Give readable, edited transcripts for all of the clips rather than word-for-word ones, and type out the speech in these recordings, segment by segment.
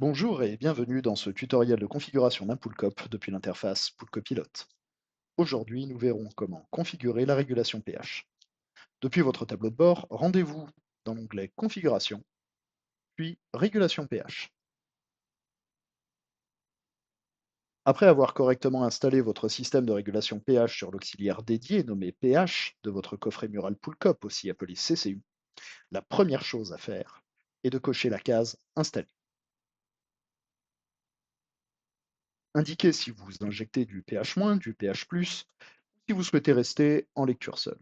Bonjour et bienvenue dans ce tutoriel de configuration d'un Poolcop depuis l'interface Poolcopilot. Aujourd'hui, nous verrons comment configurer la régulation pH. Depuis votre tableau de bord, rendez-vous dans l'onglet Configuration, puis Régulation pH. Après avoir correctement installé votre système de régulation pH sur l'auxiliaire dédié nommé pH de votre coffret mural Poolcop, aussi appelé CCU, la première chose à faire est de cocher la case Installer. Indiquez si vous injectez du pH-, du pH+, si vous souhaitez rester en lecture seule.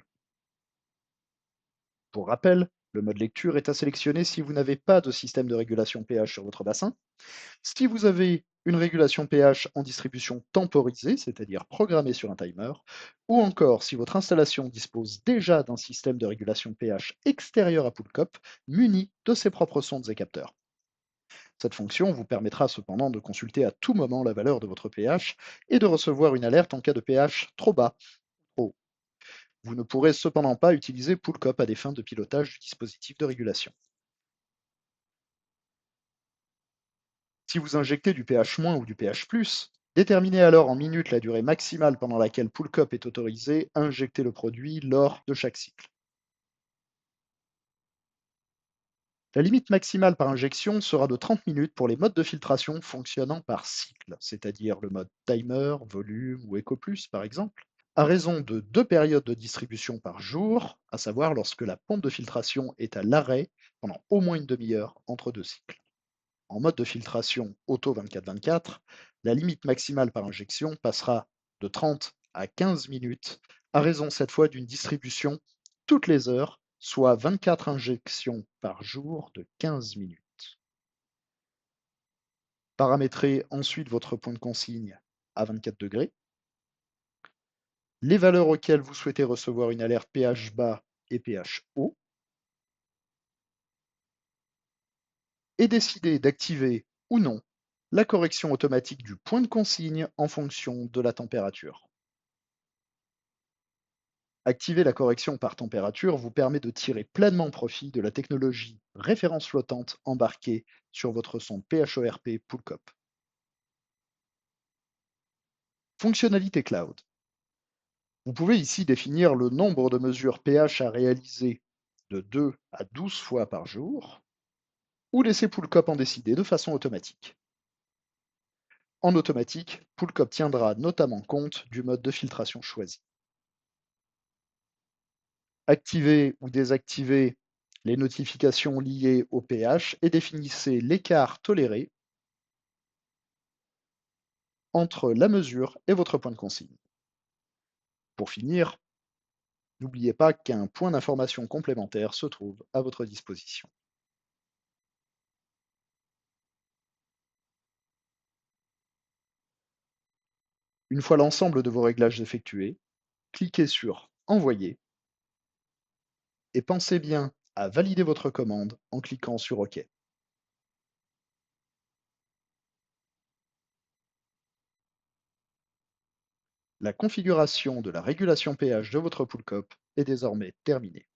Pour rappel, le mode lecture est à sélectionner si vous n'avez pas de système de régulation pH sur votre bassin. Si vous avez une régulation pH en distribution temporisée, c'est-à-dire programmée sur un timer, ou encore si votre installation dispose déjà d'un système de régulation pH extérieur à Poolcop, muni de ses propres sondes et capteurs. Cette fonction vous permettra cependant de consulter à tout moment la valeur de votre pH et de recevoir une alerte en cas de pH trop bas. Trop haut. Vous ne pourrez cependant pas utiliser Poolcop à des fins de pilotage du dispositif de régulation. Si vous injectez du pH- ou du pH+, déterminez alors en minutes la durée maximale pendant laquelle Poolcop est autorisé à injecter le produit lors de chaque cycle. La limite maximale par injection sera de 30 minutes pour les modes de filtration fonctionnant par cycle, c'est-à-dire le mode timer, volume ou Eco Plus par exemple, à raison de 2 périodes de distribution par jour, à savoir lorsque la pompe de filtration est à l'arrêt pendant au moins une demi-heure entre deux cycles. En mode de filtration auto 24-24, la limite maximale par injection passera de 30 à 15 minutes, à raison cette fois d'une distribution toutes les heures, soit 24 injections par jour de 15 minutes. Paramétrez ensuite votre point de consigne à 24 degrés, les valeurs auxquelles vous souhaitez recevoir une alerte pH bas et pH haut, et décidez d'activer ou non la correction automatique du point de consigne en fonction de la température. Activer la correction par température vous permet de tirer pleinement profit de la technologie référence flottante embarquée sur votre sonde PHORP Poolcop. Fonctionnalité cloud. Vous pouvez ici définir le nombre de mesures pH à réaliser de 2 à 12 fois par jour ou laisser Poolcop en décider de façon automatique. En automatique, Poolcop tiendra notamment compte du mode de filtration choisi. Activez ou désactivez les notifications liées au pH et définissez l'écart toléré entre la mesure et votre point de consigne. Pour finir, n'oubliez pas qu'un point d'information complémentaire se trouve à votre disposition. Une fois l'ensemble de vos réglages effectués, cliquez sur Envoyer et pensez bien à valider votre commande en cliquant sur OK. La configuration de la régulation pH de votre Poolcop est désormais terminée.